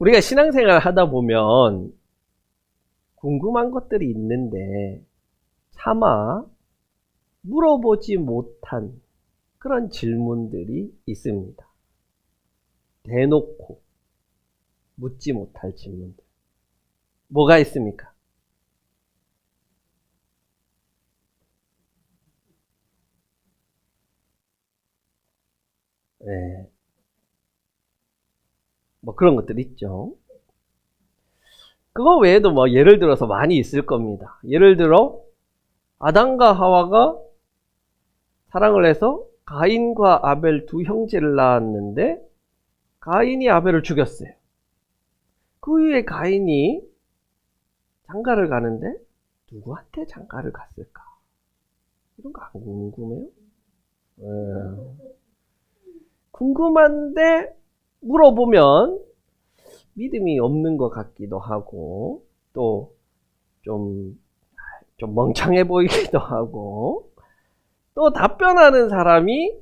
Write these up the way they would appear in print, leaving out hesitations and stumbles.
우리가 신앙생활 하다 보면 궁금한 것들이 있는데 차마 물어보지 못한 그런 질문들이 있습니다. 대놓고 묻지 못할 질문들. 뭐가 있습니까? 네. 뭐 그런 것들 있죠. 그거 외에도 뭐 예를 들어서 많이 있을 겁니다. 예를 들어 아담과 하와가 사랑을 해서 가인과 아벨 두 형제를 낳았는데 가인이 아벨을 죽였어요. 그 후에 가인이 장가를 가는데 누구한테 장가를 갔을까? 이런 거 안 궁금해요? 궁금한데 물어보면 믿음이 없는 것 같기도 하고 또 좀 멍청해 보이기도 하고 또 답변하는 사람이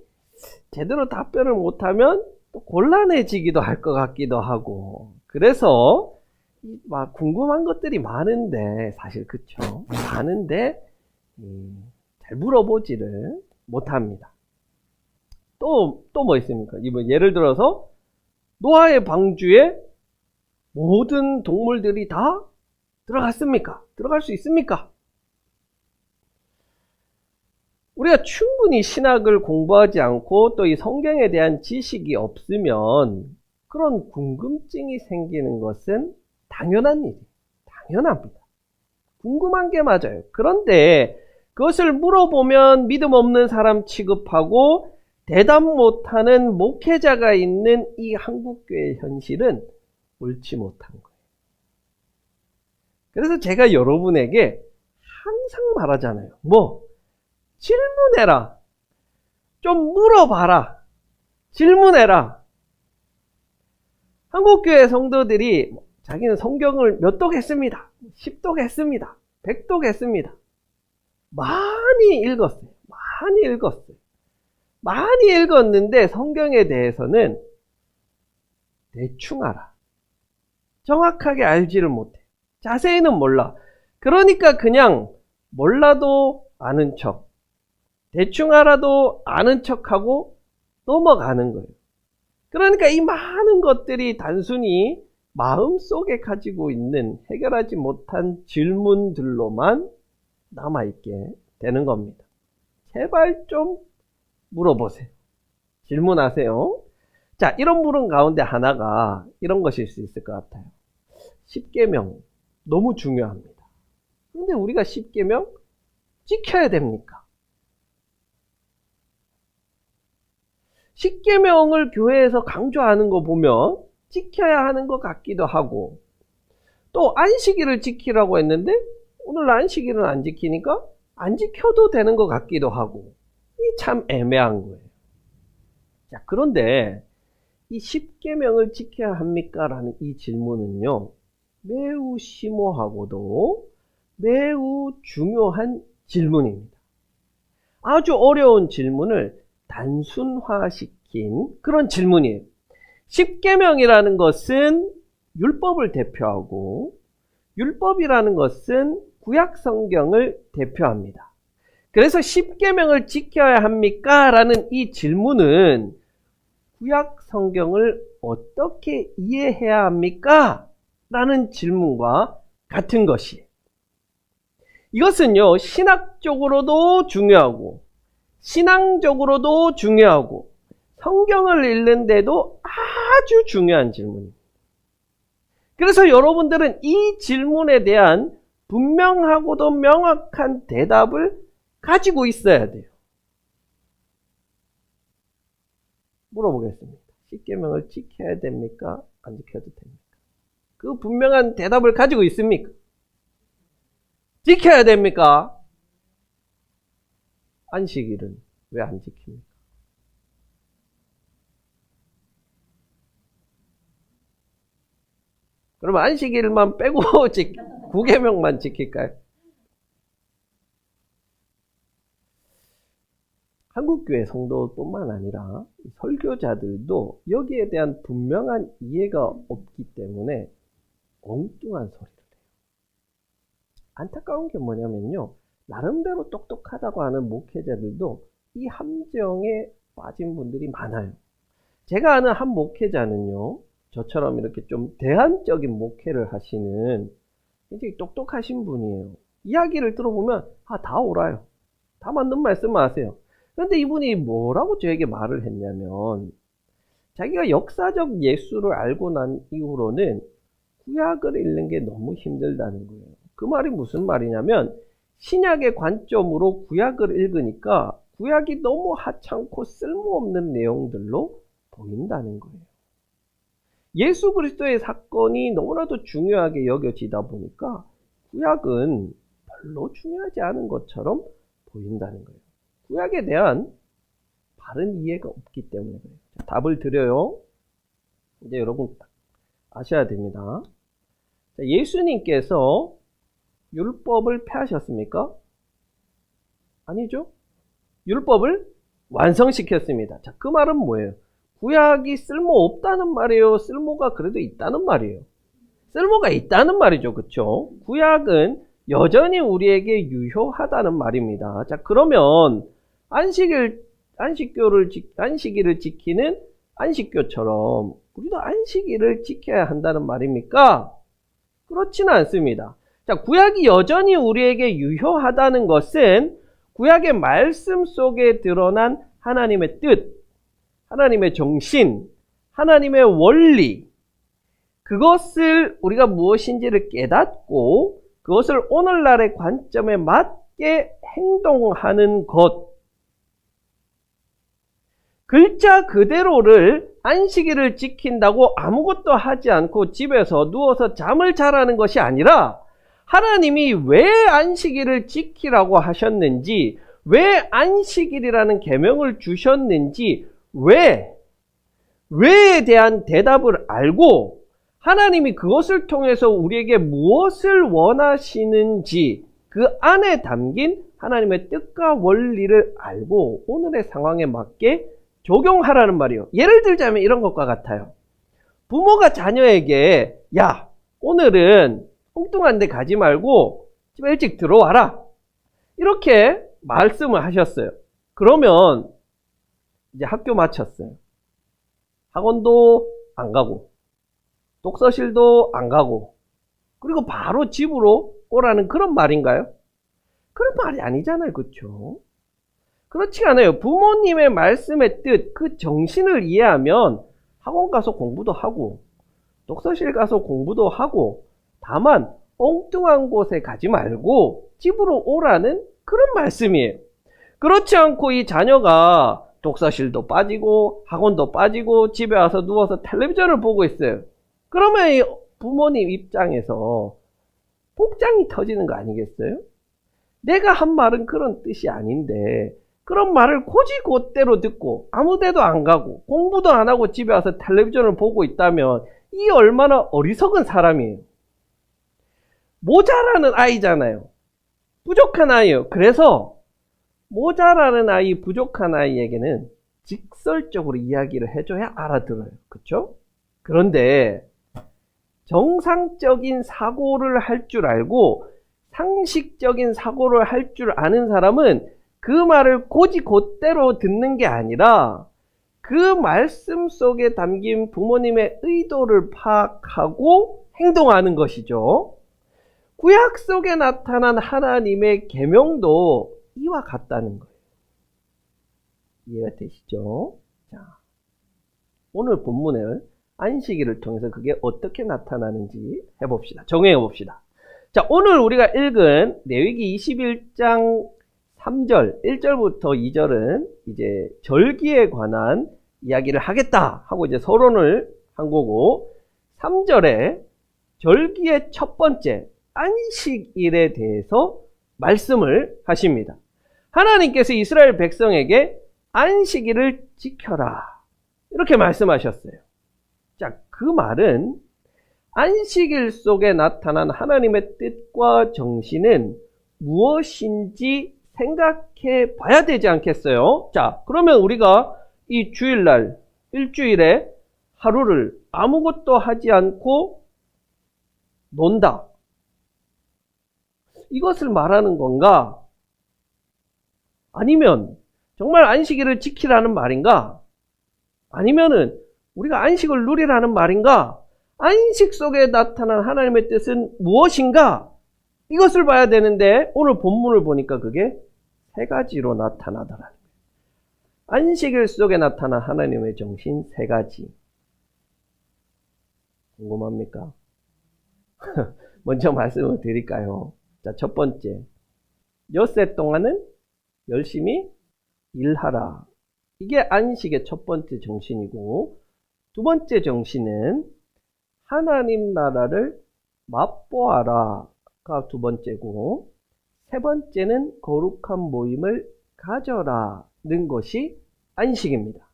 제대로 답변을 못하면 또 곤란해지기도 할 것 같기도 하고 그래서 막 궁금한 것들이 많은데 사실 그쵸? 많은데 잘 물어보지를 못합니다. 또 뭐 있습니까? 이번 예를 들어서 노아의 방주에 모든 동물들이 다 들어갔습니까? 들어갈 수 있습니까? 우리가 충분히 신학을 공부하지 않고 또 이 성경에 대한 지식이 없으면 그런 궁금증이 생기는 것은 당연한 일이에요. 당연합니다. 궁금한 게 맞아요. 그런데 그것을 물어보면 믿음 없는 사람 취급하고 대답 못하는 목회자가 있는 이 한국교회의 현실은 옳지 못한 거예요. 그래서 제가 여러분에게 항상 말하잖아요. 뭐? 질문해라. 좀 물어봐라. 질문해라. 한국교회 성도들이 자기는 성경을 몇 독 했습니다. 10독 했습니다. 100독 했습니다. 많이 읽었어요. 많이 읽었어요. 많이 읽었는데 성경에 대해서는 대충 알아. 정확하게 알지를 못해. 자세히는 몰라. 그러니까 그냥 몰라도 아는 척, 대충 알아도 아는 척하고 넘어가는 거예요. 그러니까 이 많은 것들이 단순히 마음속에 가지고 있는 해결하지 못한 질문들로만 남아있게 되는 겁니다. 제발 좀 물어보세요. 질문하세요. 자, 이런 물음 가운데 하나가 이런 것일 수 있을 것 같아요. 10계명 너무 중요합니다. 그런데 우리가 10계명 지켜야 됩니까? 10계명을 교회에서 강조하는 거 보면 지켜야 하는 것 같기도 하고 또 안식일을 지키라고 했는데 오늘 안식일은 안 지키니까 안 지켜도 되는 것 같기도 하고 이 참 애매한 거예요. 자, 그런데 이 10계명을 지켜야 합니까? 라는 이 질문은요. 매우 심오하고도 매우 중요한 질문입니다. 아주 어려운 질문을 단순화시킨 그런 질문이에요. 10계명이라는 것은 율법을 대표하고 율법이라는 것은 구약 성경을 대표합니다. 그래서 10계명을 지켜야 합니까? 라는 이 질문은 구약 성경을 어떻게 이해해야 합니까? 라는 질문과 같은 것이에요. 이것은요, 신학적으로도 중요하고 신앙적으로도 중요하고 성경을 읽는데도 아주 중요한 질문입니다. 그래서 여러분들은 이 질문에 대한 분명하고도 명확한 대답을 가지고 있어야 돼요. 물어보겠습니다. 10계명을 지켜야 됩니까? 안 지켜도 됩니까? 그 분명한 대답을 가지고 있습니까? 지켜야 됩니까? 안식일은 왜 안 지킵니까? 그러면 안식일만 빼고 9계명만 지킬까요? 한국교회 성도뿐만 아니라 설교자들도 여기에 대한 분명한 이해가 없기 때문에 엉뚱한 소리를 해요. 안타까운 게 뭐냐면요, 나름대로 똑똑하다고 하는 목회자들도 이 함정에 빠진 분들이 많아요. 제가 아는 한 목회자는요, 저처럼 이렇게 좀 대안적인 목회를 하시는 굉장히 똑똑하신 분이에요. 이야기를 들어보면 다 옳아요. 다 맞는 말씀을 하세요. 그런데 이분이 뭐라고 저에게 말을 했냐면, 자기가 역사적 예수를 알고 난 이후로는 구약을 읽는 게 너무 힘들다는 거예요. 그 말이 무슨 말이냐면, 신약의 관점으로 구약을 읽으니까 구약이 너무 하찮고 쓸모없는 내용들로 보인다는 거예요. 예수 그리스도의 사건이 너무나도 중요하게 여겨지다 보니까 구약은 별로 중요하지 않은 것처럼 보인다는 거예요. 구약에 대한 바른 이해가 없기 때문에 그래요. 자, 답을 드려요. 이제 여러분 아셔야 됩니다. 자, 예수님께서 율법을 폐하셨습니까? 아니죠. 율법을 완성시켰습니다. 자, 그 말은 뭐예요? 구약이 쓸모없다는 말이에요? 쓸모가 그래도 있다는 말이에요? 쓸모가 있다는 말이죠. 그렇죠? 구약은 여전히 우리에게 유효하다는 말입니다. 자, 그러면 안식일을 지키는 안식교처럼 우리도 안식일을 지켜야 한다는 말입니까? 그렇지는 않습니다. 자, 구약이 여전히 우리에게 유효하다는 것은 구약의 말씀 속에 드러난 하나님의 뜻, 하나님의 정신, 하나님의 원리, 그것을 우리가 무엇인지를 깨닫고 그것을 오늘날의 관점에 맞게 행동하는 것, 글자 그대로를 안식일을 지킨다고 아무것도 하지 않고 집에서 누워서 잠을 자라는 것이 아니라, 하나님이 왜 안식일을 지키라고 하셨는지, 왜 안식일이라는 계명을 주셨는지, 왜에 대한 대답을 알고 하나님이 그것을 통해서 우리에게 무엇을 원하시는지 그 안에 담긴 하나님의 뜻과 원리를 알고 오늘의 상황에 맞게 적용하라는 말이에요. 예를 들자면 이런 것과 같아요. 부모가 자녀에게 야, 오늘은 엉뚱한 데 가지 말고 집에 일찍 들어와라, 이렇게 말씀을 하셨어요. 그러면 이제 학교 마쳤어요. 학원도 안 가고 독서실도 안 가고 그리고 바로 집으로 오라는 그런 말인가요? 그런 말이 아니잖아요. 그렇죠? 그렇지 않아요. 부모님의 말씀의 뜻, 그 정신을 이해하면 학원 가서 공부도 하고 독서실 가서 공부도 하고, 다만 엉뚱한 곳에 가지 말고 집으로 오라는 그런 말씀이에요. 그렇지 않고 이 자녀가 독서실도 빠지고 학원도 빠지고 집에 와서 누워서 텔레비전을 보고 있어요. 그러면 이 부모님 입장에서 복장이 터지는 거 아니겠어요? 내가 한 말은 그런 뜻이 아닌데 그런 말을 곧이곧대로 듣고 아무 데도 안 가고 공부도 안 하고 집에 와서 텔레비전을 보고 있다면 이 얼마나 어리석은 사람이에요. 모자라는 아이잖아요. 부족한 아이예요. 그래서 모자라는 아이, 부족한 아이에게는 직설적으로 이야기를 해줘야 알아들어요. 그렇죠? 그런데 정상적인 사고를 할 줄 알고 상식적인 사고를 할 줄 아는 사람은 그 말을 곧이곧대로 듣는 게 아니라 그 말씀 속에 담긴 부모님의 의도를 파악하고 행동하는 것이죠. 구약 속에 나타난 하나님의 계명도 이와 같다는 거예요. 이해가 되시죠? 자, 오늘 본문을 안식일을 통해서 그게 어떻게 나타나는지 해봅시다. 정해봅시다. 자, 오늘 우리가 읽은 레위기 21장 3절, 1절부터 2절은 이제 절기에 관한 이야기를 하겠다 하고 이제 서론을 한 거고, 3절에 절기의 첫 번째 안식일에 대해서 말씀을 하십니다. 하나님께서 이스라엘 백성에게 안식일을 지켜라, 이렇게 말씀하셨어요. 자, 그 말은 안식일 속에 나타난 하나님의 뜻과 정신은 무엇인지 생각해 봐야 되지 않겠어요? 자, 그러면 우리가 이 주일날, 일주일에 하루를 아무것도 하지 않고 논다. 이것을 말하는 건가? 아니면 정말 안식일을 지키라는 말인가? 아니면은 우리가 안식을 누리라는 말인가? 안식 속에 나타난 하나님의 뜻은 무엇인가? 이것을 봐야 되는데 오늘 본문을 보니까 그게 세 가지로 나타나더라. 안식일 속에 나타난 하나님의 정신 세 가지. 궁금합니까? 먼저 말씀을 드릴까요? 자, 첫 번째. 엿새 동안은 열심히 일하라. 이게 안식의 첫 번째 정신이고, 두 번째 정신은 하나님 나라를 맛보아라가 두 번째고, 세 번째는 거룩한 모임을 가져라는 것이 안식입니다.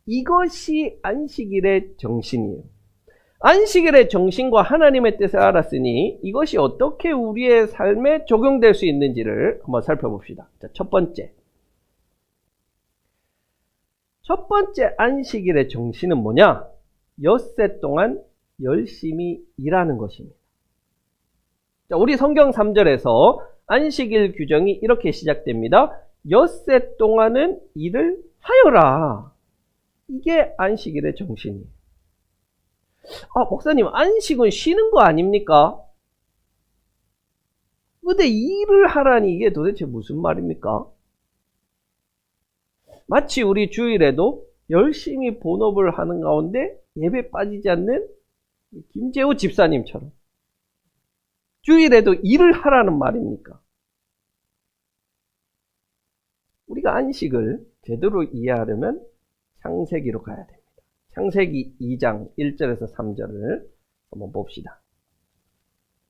이것이 안식일의 정신이에요. 안식일의 정신과 하나님의 뜻을 알았으니 이것이 어떻게 우리의 삶에 적용될 수 있는지를 한번 살펴봅시다. 자, 첫 번째 안식일의 정신은 뭐냐? 엿새 동안 열심히 일하는 것입니다. 자, 우리 성경 3절에서 안식일 규정이 이렇게 시작됩니다. 엿새 동안은 일을 하여라. 이게 안식일의 정신이에요. 아, 목사님, 안식은 쉬는 거 아닙니까? 근데 일을 하라니 이게 도대체 무슨 말입니까? 마치 우리 주일에도 열심히 본업을 하는 가운데 예배 빠지지 않는 김재호 집사님처럼 주일에도 일을 하라는 말입니까? 우리가 안식을 제대로 이해하려면 창세기로 가야 됩니다. 창세기 2장 1절에서 3절을 한번 봅시다.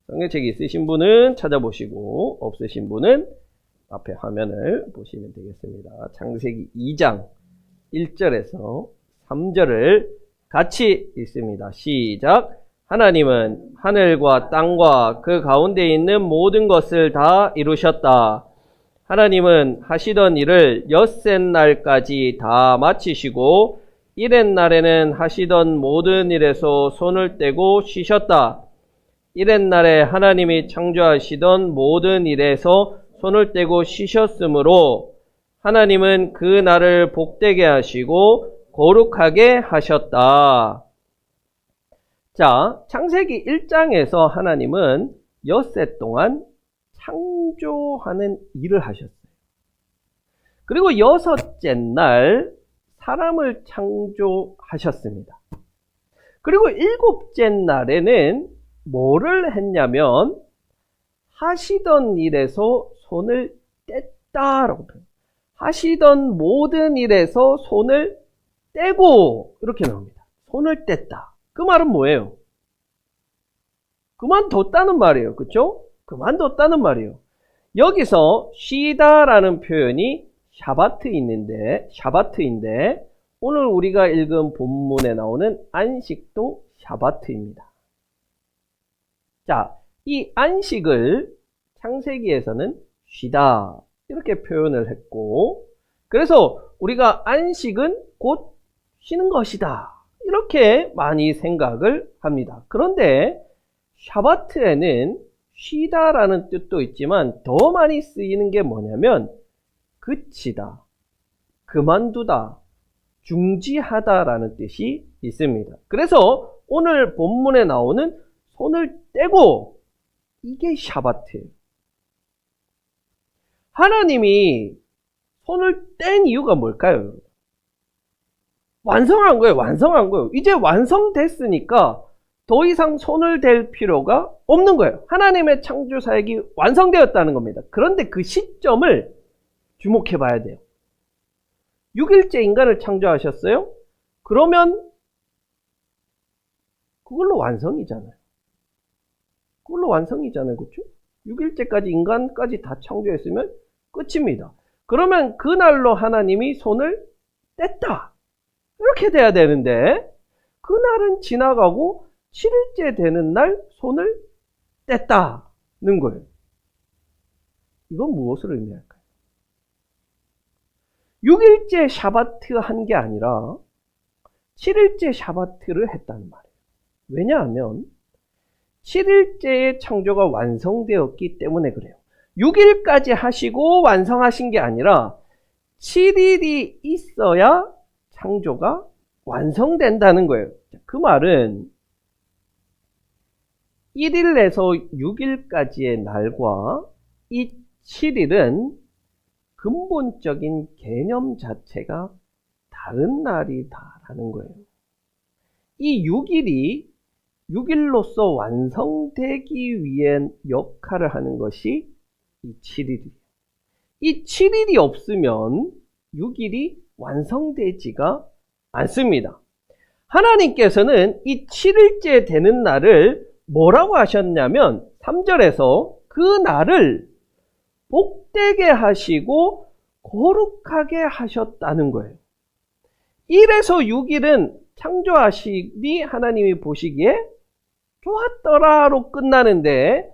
성경책 있으신 분은 찾아보시고 없으신 분은 앞에 화면을 보시면 되겠습니다. 창세기 2장 1절에서 3절을 같이 읽습니다. 시작. 하나님은 하늘과 땅과 그 가운데 있는 모든 것을 다 이루셨다. 하나님은 하시던 일을 엿새 날까지 다 마치시고 일의 날에는 하시던 모든 일에서 손을 떼고 쉬셨다. 일의 날에 하나님이 창조하시던 모든 일에서 손을 떼고 쉬셨으므로 하나님은 그 날을 복되게 하시고 거룩하게 하셨다. 자, 창세기 1장에서 하나님은 엿새 동안 창조하는 일을 하셨어요. 그리고 여섯째 날 사람을 창조하셨습니다. 그리고 일곱째 날에는 뭐를 했냐면 하시던 일에서 손을 뗐다라고 해요. 하시던 모든 일에서 손을 떼고 이렇게 나옵니다. 손을 뗐다. 그 말은 뭐예요? 그만뒀다는 말이에요. 그렇죠? 그만뒀다는 말이에요. 여기서 쉬다라는 표현이 샤바트인데 오늘 우리가 읽은 본문에 나오는 안식도 샤바트입니다. 자, 이 안식을 창세기에서는 쉬다 이렇게 표현을 했고, 그래서 우리가 안식은 곧 쉬는 것이다 이렇게 많이 생각을 합니다. 그런데 샤바트에는 쉬다라는 뜻도 있지만 더 많이 쓰이는 게 뭐냐면 그치다, 그만두다, 중지하다라는 뜻이 있습니다. 그래서 오늘 본문에 나오는 손을 떼고 이게 샤바트예요. 하나님이 손을 뗀 이유가 뭘까요? 완성한 거예요. 이제 완성됐으니까 더 이상 손을 댈 필요가 없는 거예요. 하나님의 창조 사역이 완성되었다는 겁니다. 그런데 그 시점을 주목해 봐야 돼요. 6일째 인간을 창조하셨어요? 그러면 그걸로 완성이잖아요. 그렇죠? 6일째까지 인간까지 다 창조했으면 끝입니다. 그러면 그날로 하나님이 손을 뗐다. 이렇게 돼야 되는데 그날은 지나가고 7일째 되는 날 손을 뗐다는 거예요. 이건 무엇을 의미할까요? 6일째 샤바트 한 게 아니라 7일째 샤바트를 했다는 말이에요. 왜냐하면 7일째의 창조가 완성되었기 때문에 그래요. 6일까지 하시고 완성하신 게 아니라 7일이 있어야 창조가 완성된다는 거예요. 그 말은 1일에서 6일까지의 날과 이 7일은 근본적인 개념 자체가 다른 날이다라는 거예요. 이 6일이 6일로서 완성되기 위한 역할을 하는 것이 이 7일이에요. 이 7일이 없으면 6일이 완성되지가 않습니다. 하나님께서는 이 7일째 되는 날을 뭐라고 하셨냐면 3절에서 그 날을 복되게 하시고 거룩하게 하셨다는 거예요. 1에서 6일은 창조하시니 하나님이 보시기에 좋았더라로 끝나는데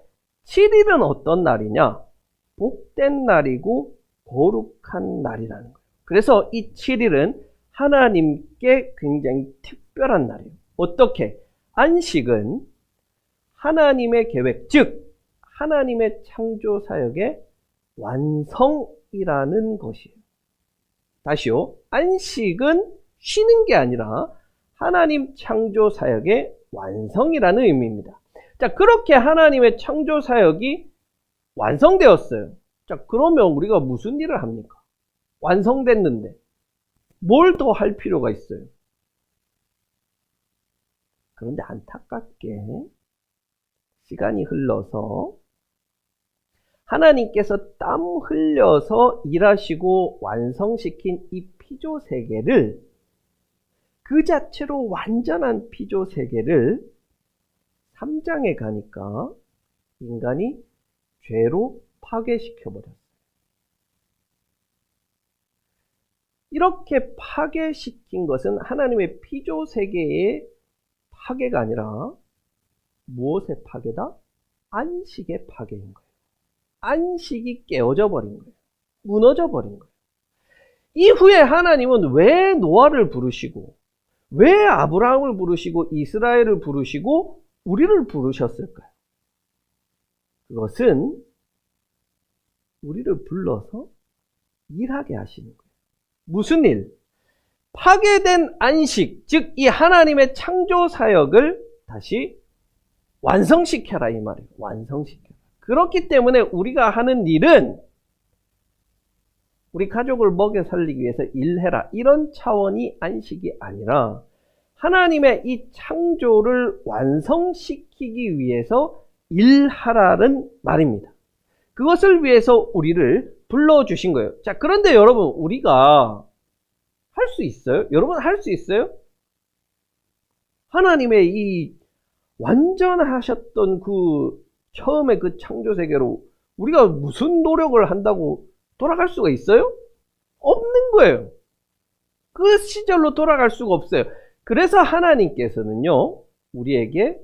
7일은 어떤 날이냐? 복된 날이고 거룩한 날이라는 거예요. 그래서 이 7일은 하나님께 굉장히 특별한 날이에요. 어떻게? 안식은 하나님의 계획, 즉 하나님의 창조 사역의 완성이라는 것이에요. 다시요. 안식은 쉬는 게 아니라 하나님 창조 사역의 완성이라는 의미입니다. 자, 그렇게 하나님의 창조 사역이 완성되었어요. 자, 그러면 우리가 무슨 일을 합니까? 완성됐는데 뭘 더 할 필요가 있어요? 그런데 안타깝게 시간이 흘러서 하나님께서 땀 흘려서 일하시고 완성시킨 이 피조 세계를, 그 자체로 완전한 피조 세계를 3장에 가니까 인간이 죄로 파괴시켜버렸어요. 이렇게 파괴시킨 것은 하나님의 피조 세계의 파괴가 아니라 무엇의 파괴다? 안식의 파괴인 거예요. 안식이 깨어져 버린 거예요. 무너져 버린 거예요. 이후에 하나님은 왜 노아를 부르시고, 왜 아브라함을 부르시고, 이스라엘을 부르시고, 우리를 부르셨을까요? 그것은 우리를 불러서 일하게 하시는 거예요. 무슨 일? 파괴된 안식, 즉 이 하나님의 창조 사역을 다시 완성시켜라 이 말이에요. 완성시켜라. 그렇기 때문에 우리가 하는 일은 우리 가족을 먹여 살리기 위해서 일해라, 이런 차원이 안식이 아니라 하나님의 이 창조를 완성시키기 위해서 일하라는 말입니다. 그것을 위해서 우리를 불러주신 거예요. 자, 그런데 여러분, 우리가 할 수 있어요? 여러분, 할 수 있어요? 하나님의 이 완전하셨던 그 처음에 그 창조 세계로 우리가 무슨 노력을 한다고 돌아갈 수가 있어요? 없는 거예요. 그 시절로 돌아갈 수가 없어요. 그래서 하나님께서는요, 우리에게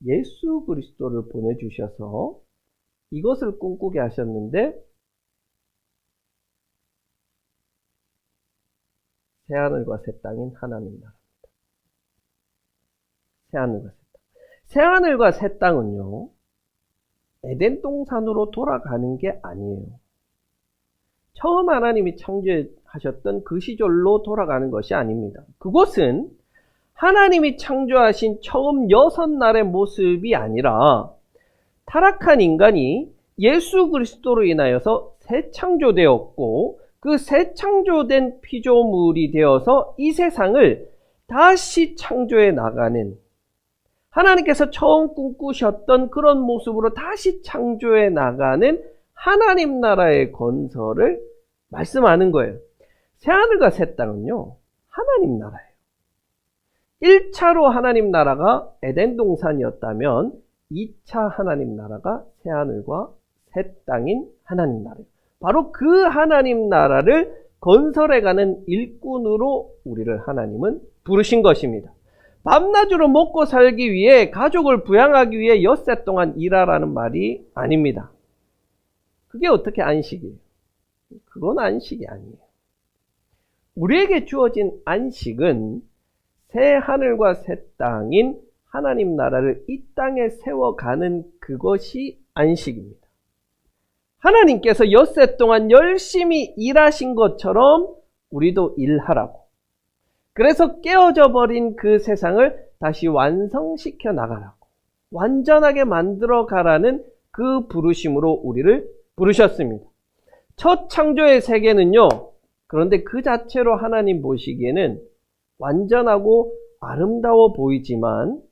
예수 그리스도를 보내주셔서 이것을 꿈꾸게 하셨는데, 새하늘과 새 땅인 하나님 나라입니다. 새하늘과 새 땅. 새하늘과 새 땅은요, 에덴 동산으로 돌아가는 게 아니에요. 처음 하나님이 창조하셨던 그 시절로 돌아가는 것이 아닙니다. 그곳은 하나님이 창조하신 처음 6날의 모습이 아니라 타락한 인간이 예수 그리스도로 인하여서 새 창조되었고, 그 새 창조된 피조물이 되어서 이 세상을 다시 창조해 나가는, 하나님께서 처음 꿈꾸셨던 그런 모습으로 다시 창조해 나가는 하나님 나라의 건설을 말씀하는 거예요. 새하늘과 새 땅은요, 하나님 나라예요. 1차로 하나님 나라가 에덴 동산이었다면 2차 하나님 나라가 새하늘과 새 땅인 하나님 나라예요. 바로 그 하나님 나라를 건설해가는 일꾼으로 우리를 하나님은 부르신 것입니다. 밤낮으로 먹고 살기 위해, 가족을 부양하기 위해 엿새 동안 일하라는 말이 아닙니다. 그게 어떻게 안식이에요? 그건 안식이 아니에요. 우리에게 주어진 안식은 새 하늘과 새 땅인 하나님 나라를 이 땅에 세워가는 그것이 안식입니다. 하나님께서 엿새 동안 열심히 일하신 것처럼 우리도 일하라고. 그래서 깨어져 버린 그 세상을 다시 완성시켜 나가라고. 완전하게 만들어 가라는 그 부르심으로 우리를 부르셨습니다. 첫 창조의 세계는요, 그런데 그 자체로 하나님 보시기에는 완전하고 아름다워 보이지만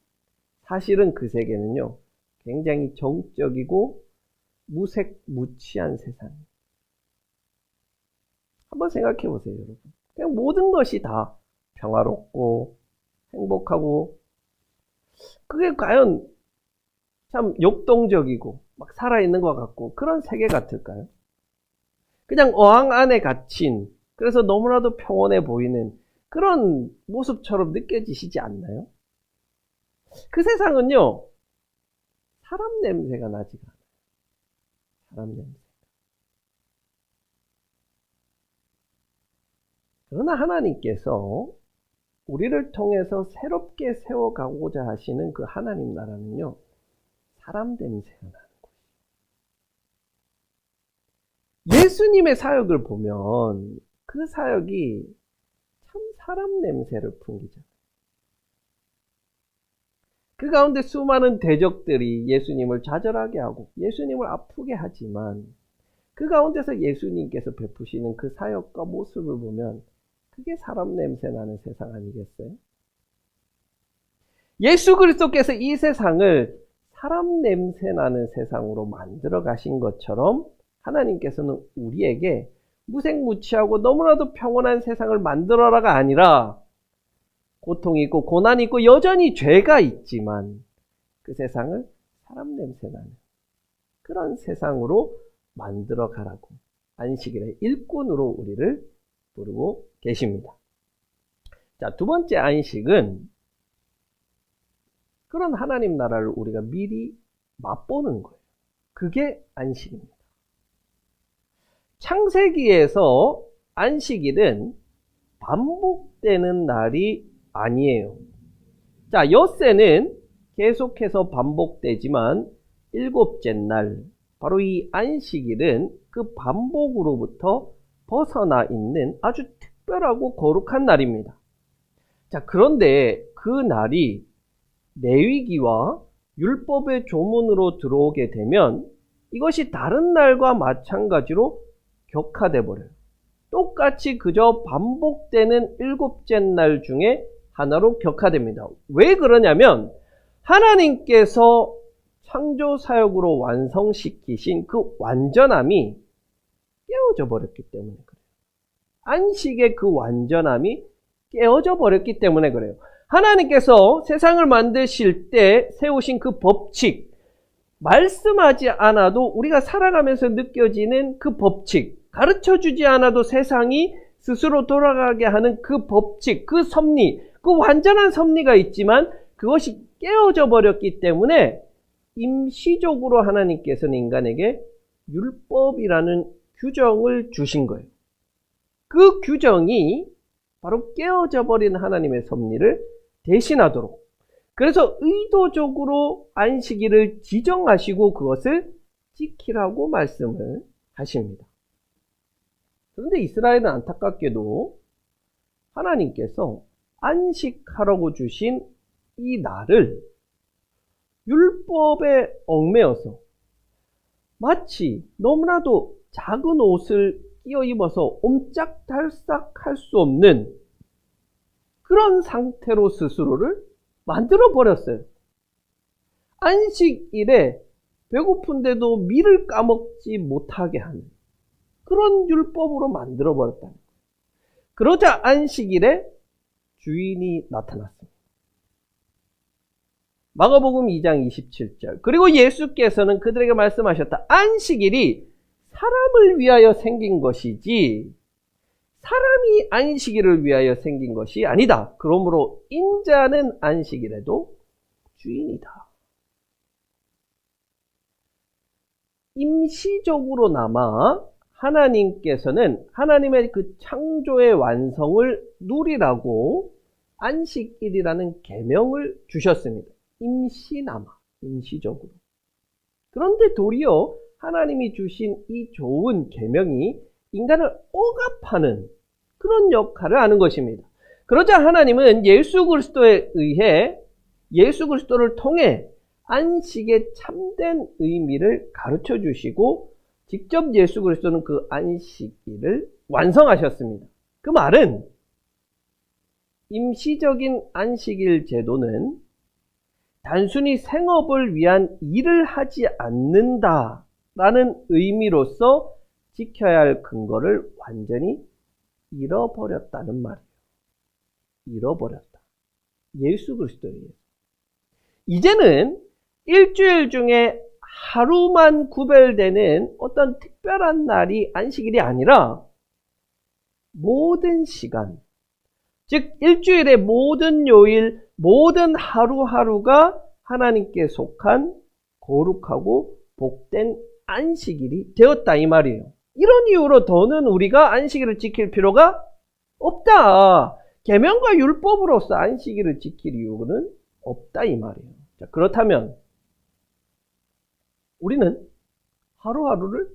사실은 그 세계는요, 굉장히 정적이고 무색무취한 세상이에요. 한번 생각해 보세요, 여러분. 그냥 모든 것이 다 평화롭고 행복하고, 그게 과연 참 역동적이고 막 살아있는 것 같고 그런 세계 같을까요? 그냥 어항 안에 갇힌, 그래서 너무나도 평온해 보이는 그런 모습처럼 느껴지시지 않나요? 그 세상은요, 사람 냄새가 나지가 않아요. 사람 냄새. 그러나 하나님께서 우리를 통해서 새롭게 세워가고자 하시는 그 하나님 나라는요, 사람 냄새가 나는 거예요. 예수님의 사역을 보면 그 사역이 참 사람 냄새를 풍기잖아요. 그 가운데 수많은 대적들이 예수님을 좌절하게 하고 예수님을 아프게 하지만 그 가운데서 예수님께서 베푸시는 그 사역과 모습을 보면 그게 사람 냄새 나는 세상 아니겠어요? 예수 그리스도께서 이 세상을 사람 냄새 나는 세상으로 만들어 가신 것처럼 하나님께서는 우리에게 무색무취하고 너무나도 평온한 세상을 만들어라가 아니라 고통이 있고 고난이 있고 여전히 죄가 있지만 그 세상을 사람 냄새 나는 그런 세상으로 만들어 가라고 안식일의 일꾼으로 우리를 부르고 계십니다. 자, 두 번째 안식은 그런 하나님 나라를 우리가 미리 맛보는 거예요. 그게 안식입니다. 창세기에서 안식일은 반복되는 날이 아니에요. 자, 엿새는 계속해서 반복되지만 일곱째 날, 바로 이 안식일은 그 반복으로부터 벗어나 있는 아주 특별하고 거룩한 날입니다. 자, 그런데 그 날이 레위기와 율법의 조문으로 들어오게 되면 이것이 다른 날과 마찬가지로 격화돼 버려요. 똑같이 그저 반복되는 일곱째 날 중에 하나로 격화됩니다. 왜 그러냐면 하나님께서 창조 사역으로 완성시키신 그 완전함이 깨어져 버렸기 때문에 그래요. 안식의 그 완전함이 깨어져 버렸기 때문에 그래요. 하나님께서 세상을 만드실 때 세우신 그 법칙, 말씀하지 않아도 우리가 살아가면서 느껴지는 그 법칙, 가르쳐주지 않아도 세상이 스스로 돌아가게 하는 그 법칙, 그 섭리, 그 완전한 섭리가 있지만 그것이 깨어져 버렸기 때문에 임시적으로 하나님께서는 인간에게 율법이라는 규정을 주신 거예요. 그 규정이 바로 깨어져 버린 하나님의 섭리를 대신하도록, 그래서 의도적으로 안식일을 지정하시고 그것을 지키라고 말씀을 하십니다. 그런데 이스라엘은 안타깝게도 하나님께서 안식하라고 주신 이 날을 율법에 얽매여서 마치 너무나도 작은 옷을 끼어 입어서 옴짝달싹 할 수 없는 그런 상태로 스스로를 만들어 버렸어요. 안식일에 배고픈데도 밀을 까먹지 못하게 하는 그런 율법으로 만들어 버렸다는 거예요. 그러자 안식일에 주인이 나타났습니다. 마가복음 2장 27절. 그리고 예수께서는 그들에게 말씀하셨다. 안식일이 사람을 위하여 생긴 것이지 사람이 안식일을 위하여 생긴 것이 아니다. 그러므로 인자는 안식일에도 주인이다. 임시적으로나마 하나님께서는 하나님의 그 창조의 완성을 누리라고 안식일이라는 계명을 주셨습니다. 임시나마, 임시적으로. 그런데 도리어 하나님이 주신 이 좋은 계명이 인간을 억압하는 그런 역할을 하는 것입니다. 그러자 하나님은 예수 그리스도에 의해 예수 그리스도를 통해 안식의 참된 의미를 가르쳐 주시고 직접 예수 그리스도는 그 안식일을 완성하셨습니다. 그 말은 임시적인 안식일 제도는 단순히 생업을 위한 일을 하지 않는다라는 의미로서 지켜야 할 근거를 완전히 잃어버렸다는 말이에요. 잃어버렸다. 예수 그리스도에 의해서. 이제는 일주일 중에 하루만 구별되는 어떤 특별한 날이 안식일이 아니라 모든 시간, 즉 일주일의 모든 요일, 모든 하루하루가 하나님께 속한 거룩하고 복된 안식일이 되었다 이 말이에요. 이런 이유로 더는 우리가 안식일을 지킬 필요가 없다. 계명과 율법으로서 안식일을 지킬 이유는 없다 이 말이에요. 자, 그렇다면 우리는 하루하루를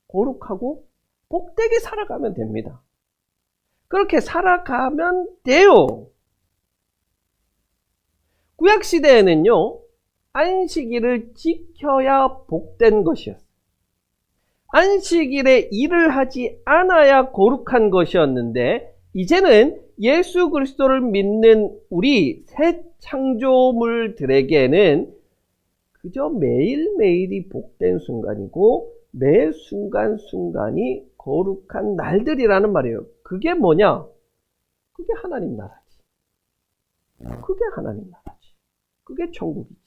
거룩하고 복되게 살아가면 됩니다. 그렇게 살아가면 돼요. 구약시대에는요, 안식일을 지켜야 복된 것이었어요. 안식일에 일을 하지 않아야 거룩한 것이었는데, 이제는 예수 그리스도를 믿는 우리 새 창조물들에게는 그저 매일매일이 복된 순간이고 매 순간순간이 거룩한 날들이라는 말이에요. 그게 뭐냐? 그게 하나님 나라지. 그게 하나님 나라지. 그게 천국이지.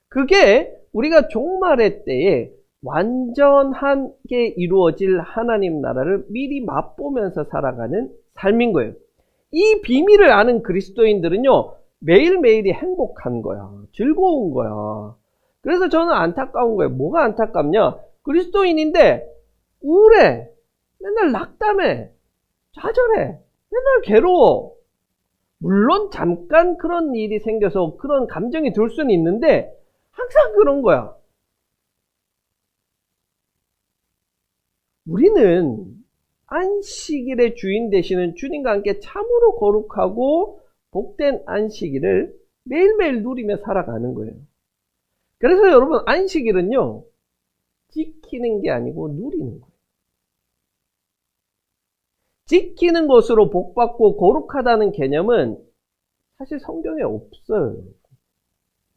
그게 우리가 종말의 때에 완전하게 이루어질 하나님 나라를 미리 맛보면서 살아가는 삶인 거예요. 이 비밀을 아는 그리스도인들은요, 매일매일이 행복한 거야. 즐거운 거야. 그래서 저는 안타까운 거예요. 뭐가 안타깝냐? 그리스도인인데 우울해. 맨날 낙담해. 좌절해. 맨날 괴로워. 물론 잠깐 그런 일이 생겨서 그런 감정이 들 수는 있는데 항상 그런 거야. 우리는 안식일의 주인 되시는 주님과 함께 참으로 거룩하고 복된 안식일을 매일매일 누리며 살아가는 거예요. 그래서 여러분, 안식일은요, 지키는 게 아니고 누리는 거예요. 지키는 것으로 복받고 거룩하다는 개념은 사실 성경에 없어요.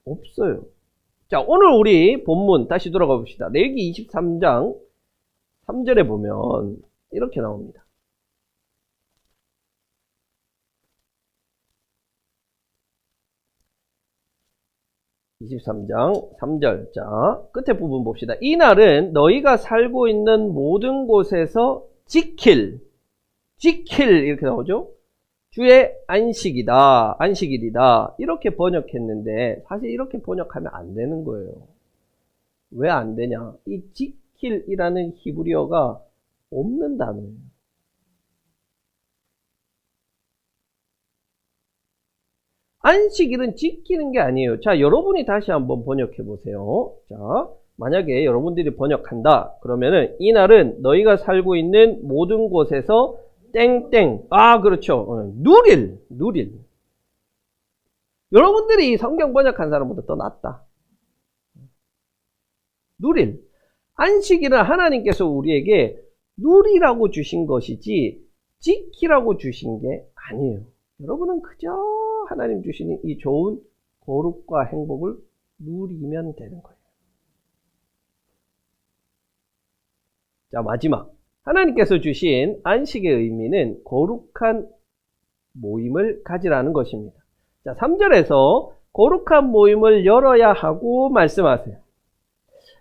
없어요. 자, 오늘 우리 본문 다시 돌아가 봅시다. 레위기 23장 3절에 보면 이렇게 나옵니다. 23장 3절. 자, 끝에 부분 봅시다. 이 날은 너희가 살고 있는 모든 곳에서 지킬 이렇게 나오죠. 주의 안식이다, 안식일이다 이렇게 번역했는데 사실 이렇게 번역하면 안 되는 거예요. 왜 안 되냐? 이 지킬이라는 히브리어가 없는 단어예요. 안식일은 지키는 게 아니에요. 자, 여러분이 다시 한번 번역해 보세요. 자, 만약에 여러분들이 번역한다 그러면은 이 날은 너희가 살고 있는 모든 곳에서 땡땡. 아, 그렇죠. 누릴. 여러분들이 성경 번역한 사람보다 더 낫다. 누릴. 안식일은 하나님께서 우리에게 누리라고 주신 것이지 지키라고 주신 게 아니에요. 여러분은 그저 하나님 주시는 이 좋은 거룩과 행복을 누리면 되는 거예요. 자, 마지막. 하나님께서 주신 안식의 의미는 거룩한 모임을 가지라는 것입니다. 자, 3절에서 거룩한 모임을 열어야 하고 말씀하세요.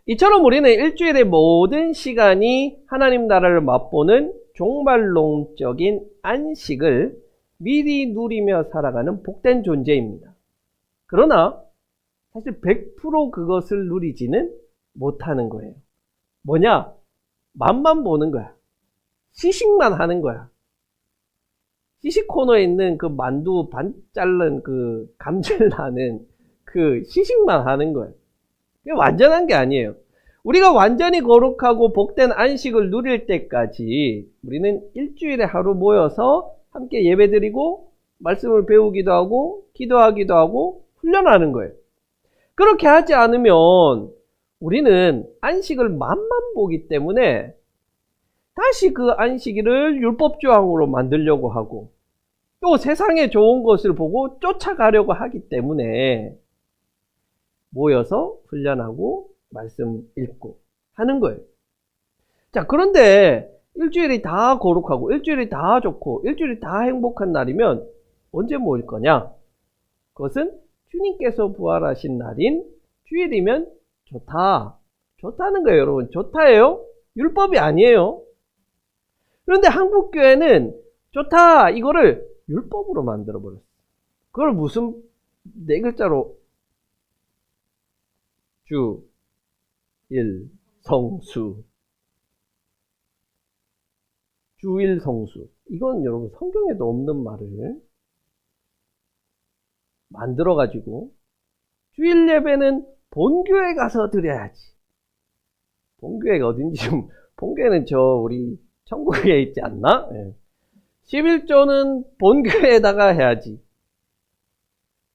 이처럼 우리는 일주일의 모든 시간이 하나님 나라를 맛보는 종말론적인 안식을 미리 누리며 살아가는 복된 존재입니다. 그러나 사실 100% 그것을 누리지는 못하는 거예요. 뭐냐? 맛만 보는 거야. 시식만 하는 거야. 시식 코너에 있는 그 만두 반 자른 그 감질 나는 그 시식만 하는 거야. 그게 완전한 게 아니에요. 우리가 완전히 거룩하고 복된 안식을 누릴 때까지 우리는 일주일에 하루 모여서 함께 예배드리고 말씀을 배우기도 하고 기도하기도 하고 훈련하는 거예요. 그렇게 하지 않으면 우리는 안식을 맛만 보기 때문에 다시 그 안식일을 율법조항으로 만들려고 하고 또 세상에 좋은 것을 보고 쫓아가려고 하기 때문에 모여서 훈련하고 말씀 읽고 하는 거예요. 자, 그런데 일주일이 다 거룩하고 일주일이 다 좋고 일주일이 다 행복한 날이면 언제 모일 거냐? 그것은 주님께서 부활하신 날인 주일이면 좋다. 좋다는 거예요, 여러분. 좋다예요. 율법이 아니에요. 그런데 한국교회는 좋다 이거를 율법으로 만들어버렸어요. 그걸 무슨 네 글자로 주, 일, 성수. 주일 성수. 이건 여러분 성경에도 없는 말을 만들어가지고 주일 예배는 본교회 가서 드려야지. 본교회가 어딘지 좀, 본교회는 저 우리 천국에 있지 않나? 예. 11조는 본교회에다가 해야지.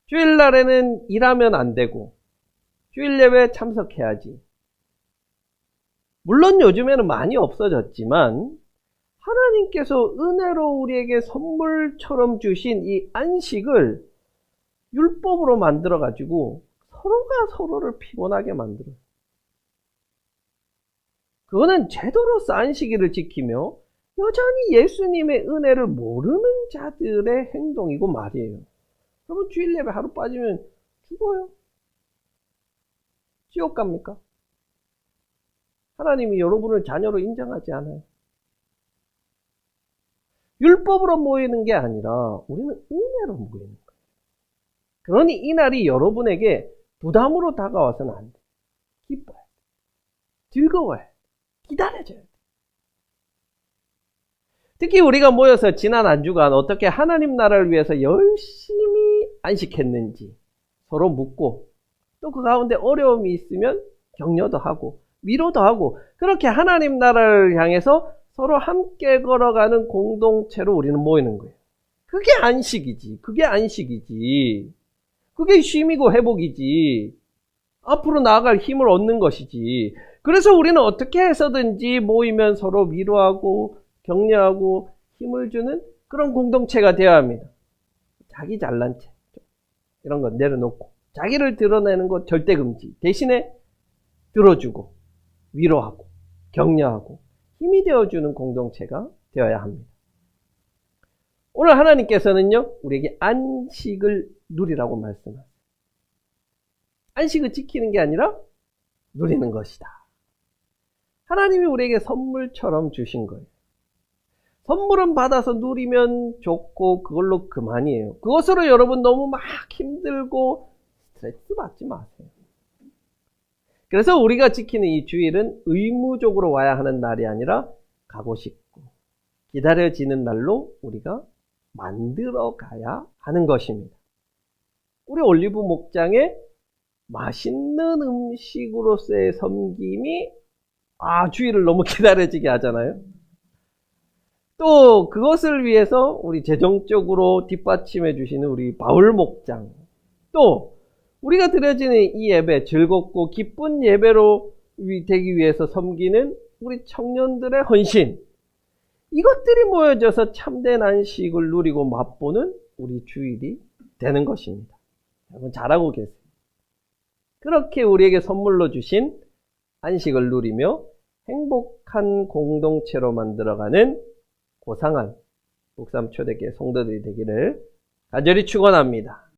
주일날에는 일하면 안 되고 주일 예배에 참석해야지. 물론 요즘에는 많이 없어졌지만 하나님께서 은혜로 우리에게 선물처럼 주신 이 안식을 율법으로 만들어가지고 서로가 서로를 피곤하게 만들어요. 그거는 제도로서 안식일을 지키며 여전히 예수님의 은혜를 모르는 자들의 행동이고 말이에요. 여러분 주일 예배 하루 빠지면 죽어요. 지옥 갑니까? 하나님이 여러분을 자녀로 인정하지 않아요. 율법으로 모이는 게 아니라 우리는 은혜로 모이는 거예요. 그러니 이 날이 여러분에게 부담으로 다가와서는 안 돼. 기뻐요. 즐거워요. 기다려줘야 돼. 특히 우리가 모여서 지난 한 주간 어떻게 하나님 나라를 위해서 열심히 안식했는지 서로 묻고 또 그 가운데 어려움이 있으면 격려도 하고 위로도 하고 그렇게 하나님 나라를 향해서 서로 함께 걸어가는 공동체로 우리는 모이는 거예요. 그게 안식이지. 그게 안식이지. 그게 쉼이고 회복이지. 앞으로 나아갈 힘을 얻는 것이지. 그래서 우리는 어떻게 해서든지 모이면 서로 위로하고 격려하고 힘을 주는 그런 공동체가 되어야 합니다. 자기 잘난 체 이런 거 내려놓고 자기를 드러내는 것 절대 금지. 대신에 들어주고 위로하고 격려하고 힘이 되어주는 공동체가 되어야 합니다. 오늘 하나님께서는요 우리에게 안식을 누리라고 말씀하세요. 안식을 지키는 게 아니라 누리는 것이다. 하나님이 우리에게 선물처럼 주신 거예요. 선물은 받아서 누리면 좋고 그걸로 그만이에요. 그것으로 여러분 너무 막 힘들고 스트레스 받지 마세요. 그래서 우리가 지키는 이 주일은 의무적으로 와야 하는 날이 아니라 가고 싶고 기다려지는 날로 우리가 만들어 가야 하는 것입니다. 우리 올리브 목장의 맛있는 음식으로서의 섬김이 주일을 너무 기다려지게 하잖아요. 또 그것을 위해서 우리 재정적으로 뒷받침해 주시는 우리 바울 목장, 또 우리가 드려지는 이 예배, 즐겁고 기쁜 예배로 되기 위해서 섬기는 우리 청년들의 헌신, 이것들이 모여져서 참된 안식을 누리고 맛보는 우리 주일이 되는 것입니다. 여러분 잘하고 계세요. 그렇게 우리에게 선물로 주신 안식을 누리며 행복한 공동체로 만들어가는 고상한 목삼초대교회 성도들이 되기를 간절히 축원합니다.